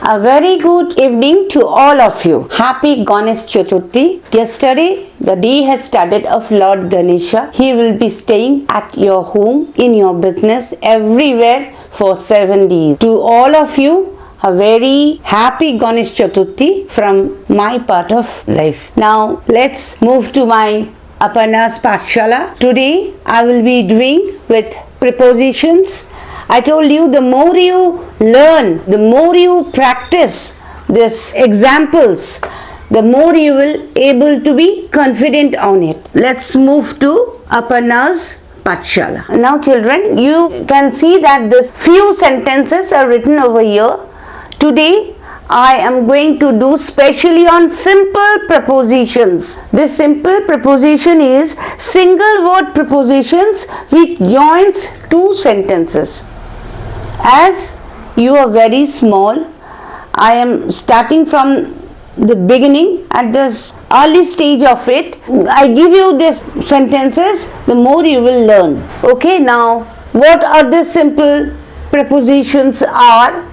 A very good evening to all of you. Happy Ganesh Chaturthi. Yesterday, the day has started of Lord Ganesha. He will be staying at your home, in your business, everywhere for 7 days. To all of you, a very happy Ganesh Chaturthi from my part of life. Now, let's move to my Aparna's Pathshala. Today, I will be doing with prepositions. I told you the more you learn, the more you practice these examples, the more you will able to be confident on it. Let's move to Aparna's Pathshala. Now children, you can see that these few sentences are written over here. Today I am going to do specially on simple prepositions. This simple preposition is single word prepositions which joins two sentences. As you are very small, I am starting from the beginning at this early stage of it. I give you these sentences, the more you will learn. Okay, now what are the simple prepositions are?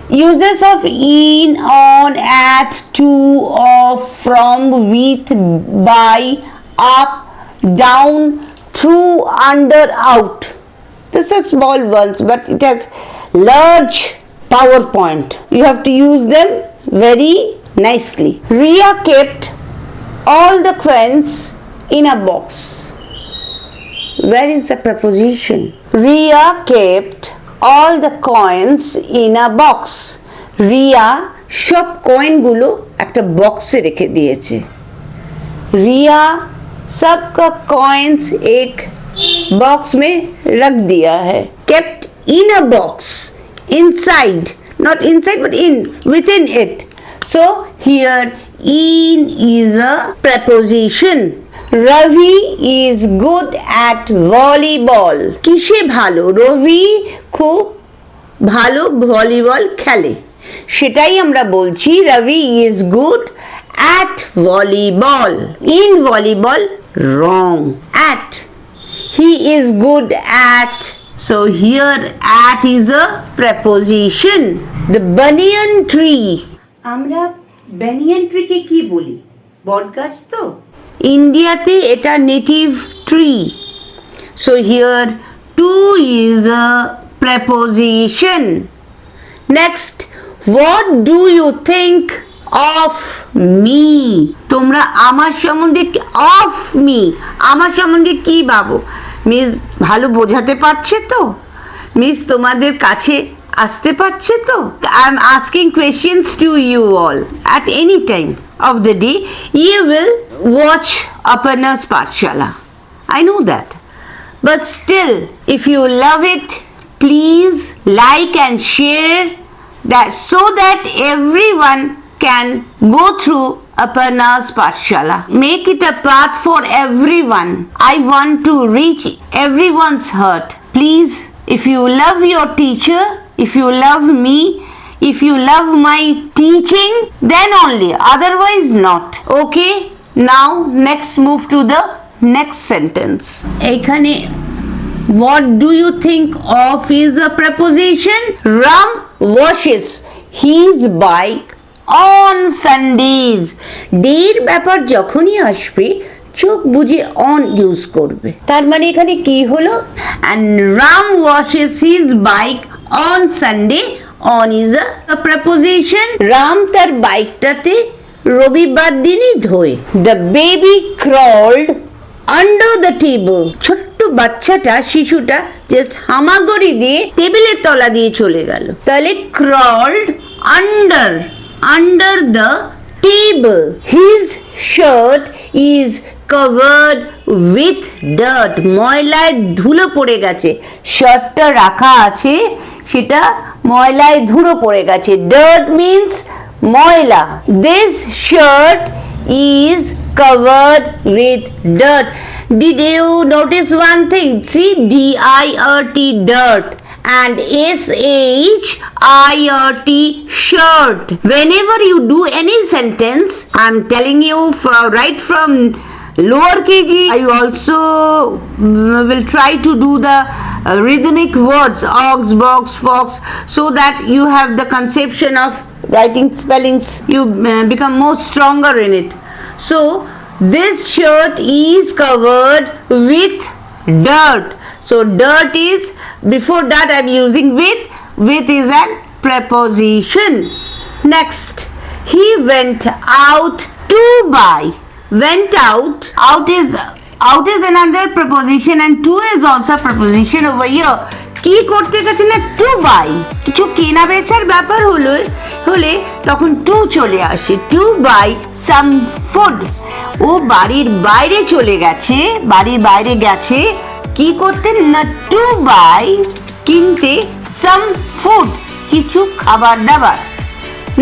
Uses of in, on, at, to, of, from, with, by, up, down, through, under, out. This is small ones, but it has large PowerPoint. You have to use them very nicely. Ria kept all the coins in a box. Where is the preposition? Ria kept all the coins in a box. Riya সব কয়েনগুলো একটা বক্সে রেখে দিয়েছে। রিয়া सबका coins एक box में रख दिया है। kept in a box, inside, not inside but in, within it. So here in is a preposition. Ravi is good at volleyball. কিসে ভালো? রবি খুব ভালো ভলিবল খেলে, সেটাই আমরা বলছি রবি is good at volleyball. In volleyball, wrong. At. He is good at. So here at is a preposition. The banyan tree. আমরা banyan tree কে কি বলি? বটগাছ তো? ইন্ডিয়াতে এটা native tree. So here to is a preposition. Next, what do you think of me? তোমরা আমার সম্বন্ধে of me, আমার সম্বন্ধে কি ভাবো? মিস ভালো বোঝাতে পারছে তো? মিস তোমাদের কাছে আসতে পারছে তো? I am asking questions to you all. At any time of the day, you will watch Aparna's Pathshala. I know that. But still, if you love it, please like and share that so that everyone can go through Aparna's Pathshala. Make it a path for everyone. I want to reach everyone's heart. Please, if you love your teacher, if you love me, if you love my teaching, then only, otherwise not. Okay, now next move to the next sentence. এখানে what do you think of is a preposition. Ram washes his bike on Sundays. ডের ব্যাপার যখনই আসবে চোখ বুঝে on use করবে। তার মানে এখানে কি হলো? and Ram washes his bike on Sunday. on is a preposition. Ram তার বাইকটাতে রবিবার দিনই ধোয়। the baby crawled under the table. ছোট্ট বাচ্চাটা, শিশুটা জাস্ট হামাগুড়ি দিয়ে টেবিলের তলা দিয়ে চলে গেল। তাহলে crawled under the table. His shirt is covered with dirt. ময়লায় ধুলো পড়ে গেছে। শার্টটা রাখা আছে, সেটা ময়লায় ধুলো পড়ে গেছে। dirt means ময়লা। This shirt is covered with dirt. Did you notice one thing? See, dirt, dirt, and shirt, shirt. Whenever you do any sentence, I'm telling you right from lower KG, I also will try to do the rhythmic words, ox, box, fox, so that you have the conception of writing spellings. You become more stronger in it. So this shirt is covered with dirt. So dirt is, before that I am using with. With is an preposition. Next, he went out to buy. Went out. Out is another preposition and to is also a preposition over here. কি করতে গেছে না, two by, কিছু কেনা বেচার ব্যাপার হলে তখন টু চলে আসে, টু বাই সাম ফুড। ও বাড়ির বাইরে চলে গেছে, বাড়ির বাইরে গেছে কি করতে না, টু বাই কিনতে, সাম ফুড কিছু খাবার দাবার।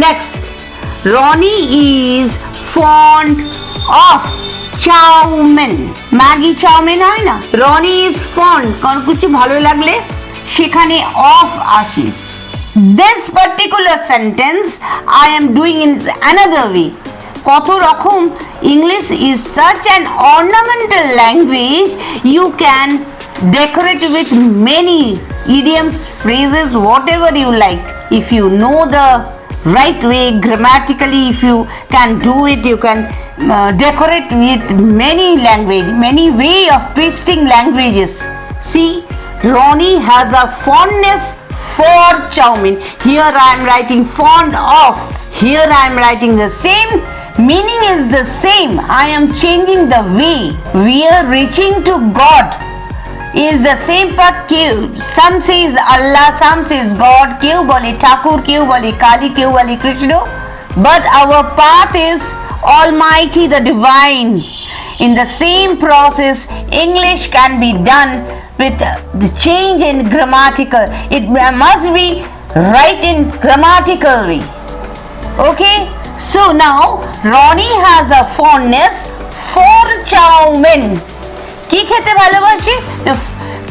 Next, Roni is fond of chowmein. Maggi chowmein হয় না, রনি ইজ ফন্ড, কারণ কিছু ভালো লাগলে সেখানে অফ আসে। This particular sentence I am doing in another way. কত রকম, English is such an ornamental language, you can decorate with many idioms, phrases, whatever you like. If you know the right way grammatically, if you can do it, you can decorate with many language, many way of twisting languages. See, Ronnie has a fondness for chowmein. Here I am writing fond of. Here I am writing the same. Meaning is the same. I am changing the way. We are reaching to God. Is the same path. Some says Allah, some says God. Keu bole Thakur, keu bole Kali, keu bole Krishna. But our path is Almighty, the Divine. In the same process, English can be done with the change in grammatical. It must be right in grammatical way. Okay, so now Ronnie has a fondness for chowmein. কি খেতে ভালোবাসে,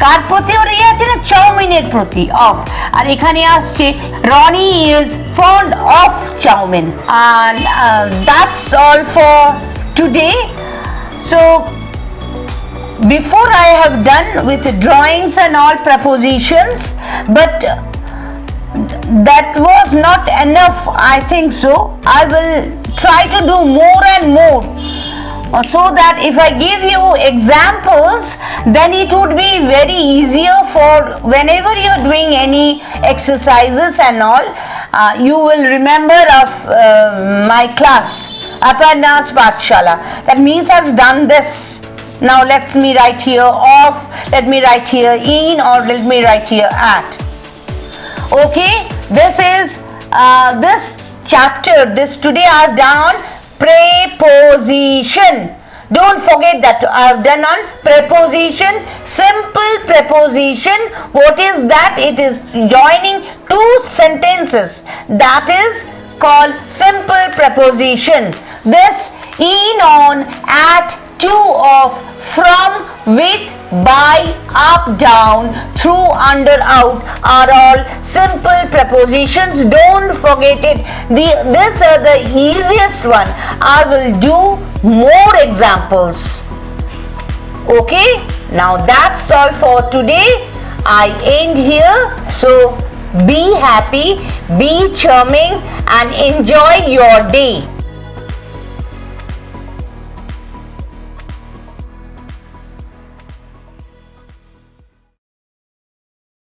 কার প্রতি ওর ইয়ে আছে না, চাউমিনের প্রতি, of. আর এখানে আসছে Ronnie is fond of chowmein. And that's all for today. So before I have done with drawings and all prepositions, but that was not enough, I think so. I will try to do more and more, so that if I give you examples, then it would be very easier for whenever you are doing any exercises and all, you will remember of my class, Aparna's Pathshala. That means I've done this. Now let me write here off, let me write here in, or let me write here at. Okay, this is this chapter, this today I have done on preposition. Don't forget that I have done on preposition, simple preposition. What is that? It is joining two sentences. That is called simple preposition. This in, on, at, to, of, from, with, by, up, down, through, under, out are all simple prepositions. Don't forget it. These are the easiest one. I will do more examples. Okay, now that's all for today. I end here. So be happy, be charming, and enjoy your day.